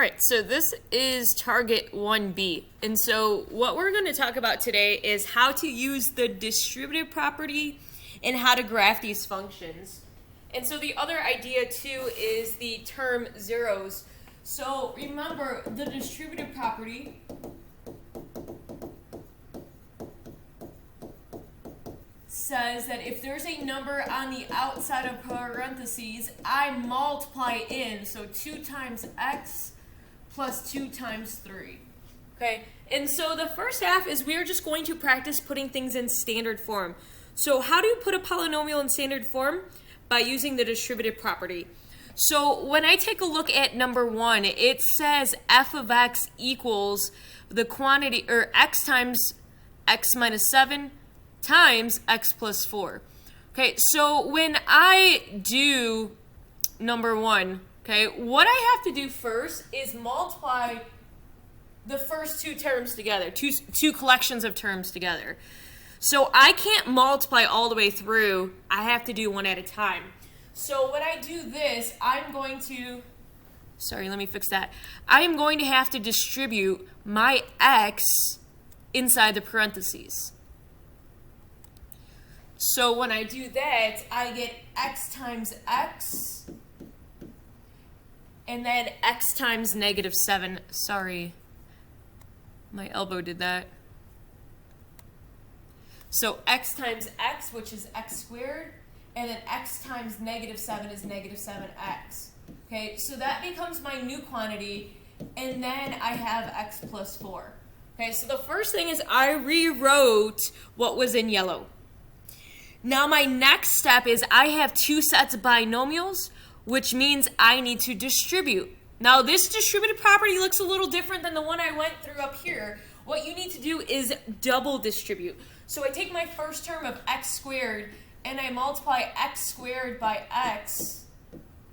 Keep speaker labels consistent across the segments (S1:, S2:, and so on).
S1: All right, so this is target 1B. And so what we're going to talk about today is how to use the distributive property and how to graph these functions. And so the other idea too is the term zeros. So remember, the distributive property says that if there's a number on the outside of parentheses, I multiply in, so 2 times x plus 2 times 3. Okay, and so the first half is we're just going to practice putting things in standard form. So how do you put a polynomial in standard form? By using the distributive property. So when I take a look at number 1, it says f of x equals the quantity, or x times x minus 7 times x plus 4. Okay, so when I do number 1, okay, what I have to do first is multiply the first two terms together, two collections of terms together. So I can't multiply all the way through. I have to do one at a time. So when I do this, I'm going to, let me fix that. I am going to have to distribute my x inside the parentheses. So when I do that, I get x times x, and then x times negative 7. Sorry, my elbow did that. So x times x, which is x squared, and then x times negative 7 is negative 7x. Okay, so that becomes my new quantity, and then I have x plus 4. Okay, so the first thing is I rewrote what was in yellow. Now my next step is I have two sets of binomials, which means I need to distribute. Now this distributive property looks a little different than the one I went through up here. What you need to do is double distribute. So I take my first term of x squared and I multiply x squared by x,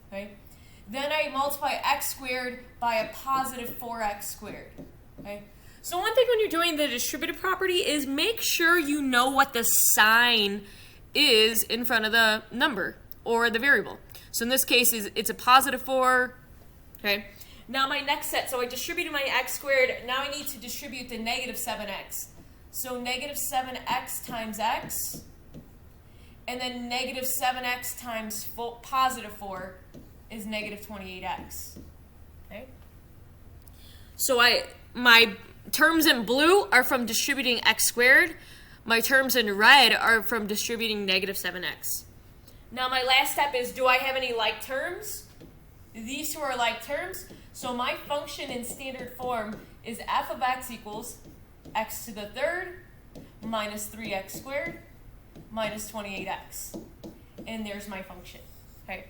S1: okay? Then I multiply x squared by a positive 4x squared, okay? So one thing when you're doing the distributive property is make sure you know what the sign is in front of the number or the variable. So in this case, it's a positive 4, okay? Now my next set, so I distributed my x squared, now I need to distribute the negative 7x. So negative 7x times x, and then negative 7x times positive 4 is negative 28x, okay? So my terms in blue are from distributing x squared. My terms in red are from distributing negative 7x. Now my last step is, do I have any like terms? These two are like terms. So my function in standard form is f of x equals x to the third minus 3x squared minus 28x. And there's my function. Okay.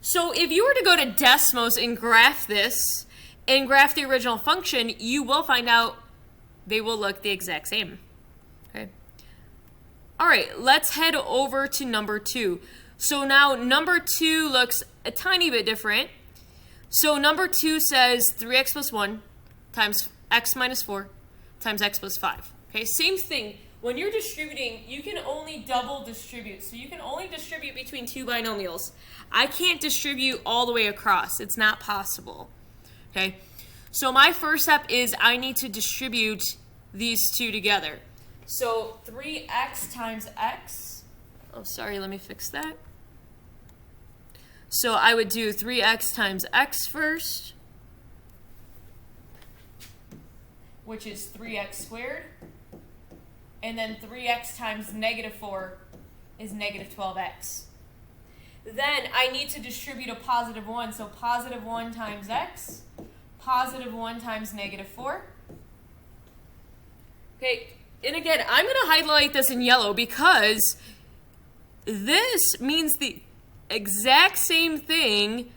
S1: So if you were to go to Desmos and graph this and graph the original function, you will find out they will look the exact same. Okay. All right, let's head over to number 2. So now number 2 looks a tiny bit different. So number 2 says 3x plus 1 times x minus 4 times x plus 5. Okay, same thing. When you're distributing, you can only double distribute. So you can only distribute between two binomials. I can't distribute all the way across. It's not possible. Okay, so my first step is I need to distribute these two together. So 3x times x, let me fix that. So I would do 3x times x first, which is 3x squared, and then 3x times negative 4 is negative 12x. Then I need to distribute a positive 1, so positive 1 times x, positive 1 times negative 4. Okay. And again, I'm going to highlight this in yellow because this means the exact same thing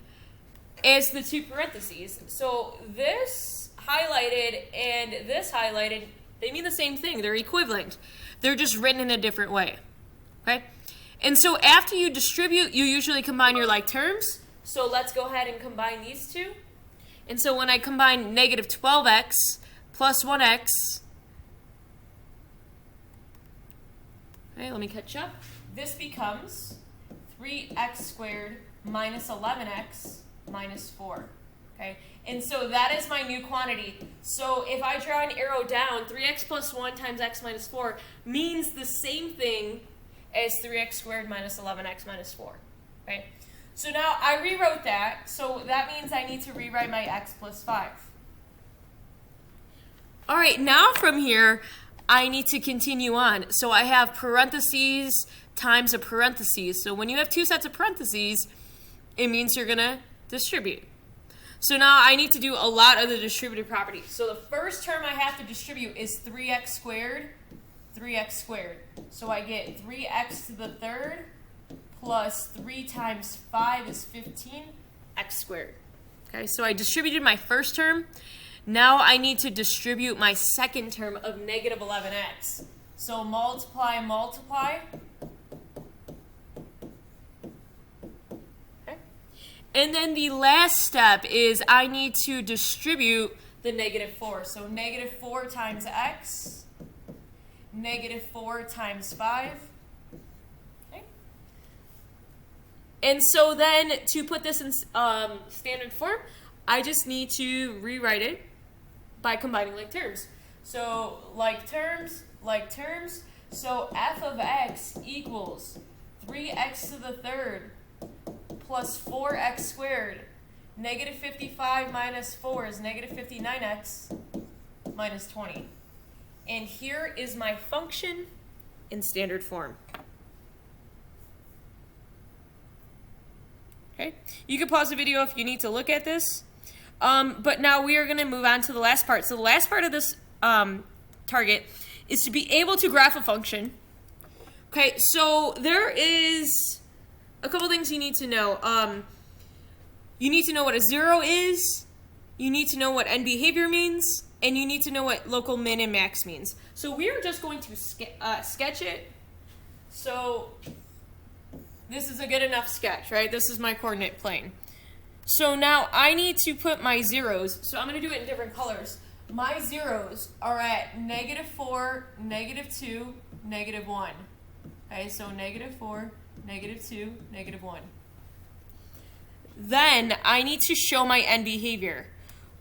S1: as the two parentheses. So this highlighted and this highlighted, they mean the same thing. They're equivalent. They're just written in a different way. Okay? And so after you distribute, you usually combine your like terms. So let's go ahead and combine these two. And so when I combine negative 12x plus 1x, okay, let me catch up. This becomes 3x squared minus 11x minus 4. Okay, And so that is my new quantity. So if I draw an arrow down, 3x plus 1 times x minus 4 means the same thing as 3x squared minus 11x minus 4. Okay? So now I rewrote that, so that means I need to rewrite my x plus 5. All right, now from here, I need to continue on. So I have parentheses times a parentheses. So when you have two sets of parentheses, it means you're going to distribute. So now I need to do a lot of the distributive properties. So the first term I have to distribute is 3x squared, 3x squared. So I get 3x to the third plus 3 times 5 is 15, x squared. Okay, so I distributed my first term. Now I need to distribute my second term of negative 11x. So multiply, multiply. Okay. And then the last step is I need to distribute the negative 4. So negative 4 times x, negative 4 times 5. Okay. And so then to put this in standard form, I just need to rewrite it by combining like terms. So like terms, like terms. So f of x equals 3x to the third plus 4x squared. Negative 55 minus 4 is negative 59x minus 20. And here is my function in standard form. Okay, you can pause the video if you need to look at this. But now we are going to move on to the last part. So the last part of this target is to be able to graph a function. Okay, so there is a couple things you need to know. You need to know what a 0 is, you need to know what end behavior means, and you need to know what local min and max means. So we are just going to sketch it. So this is a good enough sketch, right? This is my coordinate plane. So now I need to put my zeros. So I'm going to do it in different colors. My zeros are at negative 4, negative 2, negative 1. Okay, so negative 4, negative 2, negative 1. Then I need to show my end behavior.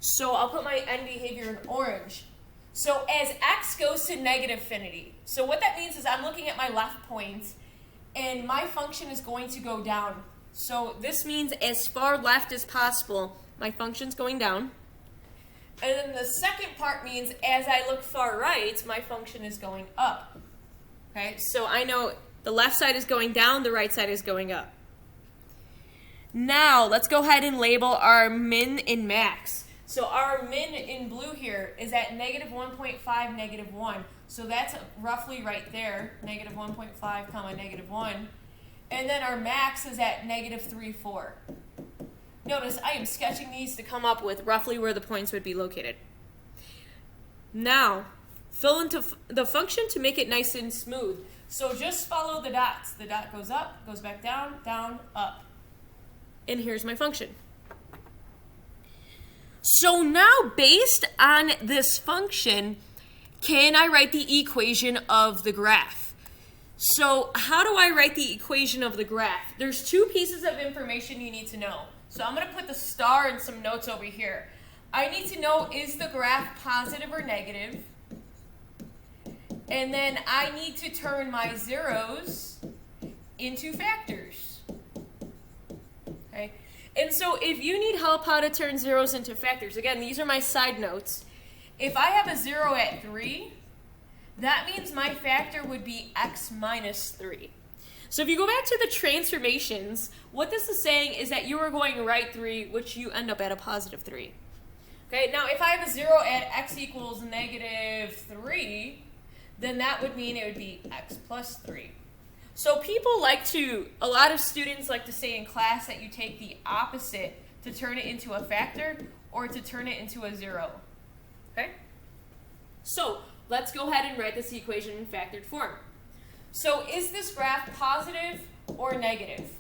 S1: So I'll put my end behavior in orange. So as x goes to negative infinity, so what that means is I'm looking at my left point, and my function is going to go down. So this means as far left as possible, my function's going down. And then the second part means as I look far right, my function is going up. Okay, so I know the left side is going down, the right side is going up. Now let's go ahead and label our min and max. So our min in blue here is at negative 1.5, negative 1. So that's roughly right there, negative 1.5 comma negative 1. And then our max is at negative 3, 4. Notice I am sketching these to come up with roughly where the points would be located. Now, fill into the function to make it nice and smooth. So just follow the dots. The dot goes up, goes back down, down, up. And here's my function. So now, based on this function, can I write the equation of the graph? So how do I write the equation of the graph? There's two pieces of information you need to know. So I'm going to put the star in some notes over here. I need to know, is the graph positive or negative? And then I need to turn my zeros into factors. Okay? And so if you need help how to turn zeros into factors, again, these are my side notes. If I have a 0 at 3, that means my factor would be x minus 3. So if you go back to the transformations, what this is saying is that you are going right 3, which you end up at a positive 3. Okay, now if I have a 0 at x equals negative 3, then that would mean it would be x plus 3. So people a lot of students like to say in class that you take the opposite to turn it into a factor or to turn it into a 0. Okay? So let's go ahead and write this equation in factored form. So is this graph positive or negative?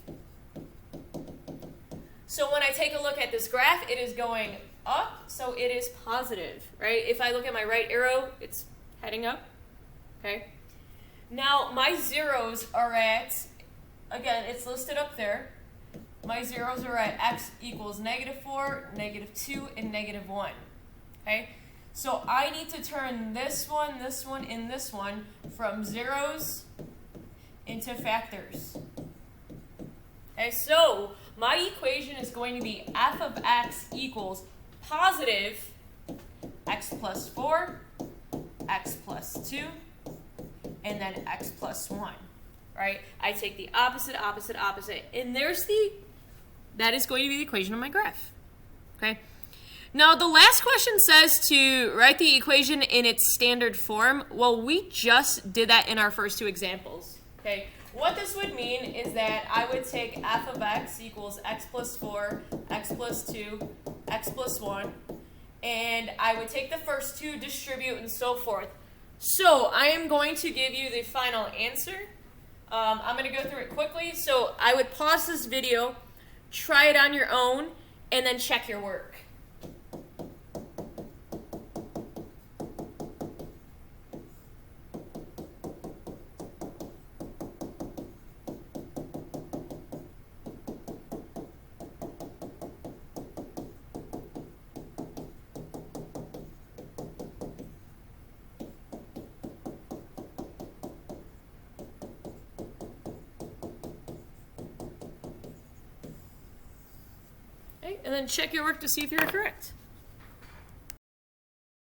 S1: So when I take a look at this graph, it is going up, so it is positive, right? If I look at my right arrow, it's heading up, okay? Now my zeros are at, again, it's listed up there, My zeros are at x equals -4, -2, and -1. Okay? So I need to turn this one, and this one from zeros into factors. Okay, so my equation is going to be f of x equals positive x plus 4, x plus 2, and then x plus 1. Right? I take the opposite, and that is going to be the equation of my graph. Okay? Now, the last question says to write the equation in its standard form. Well, we just did that in our first two examples. Okay? What this would mean is that I would take f of x equals x plus 4, x plus 2, x plus 1, and I would take the first two, distribute, and so forth. So I am going to give you the final answer. I'm going to go through it quickly. So I would pause this video, try it on your own, and then check your work. And then check your work to see if you're correct.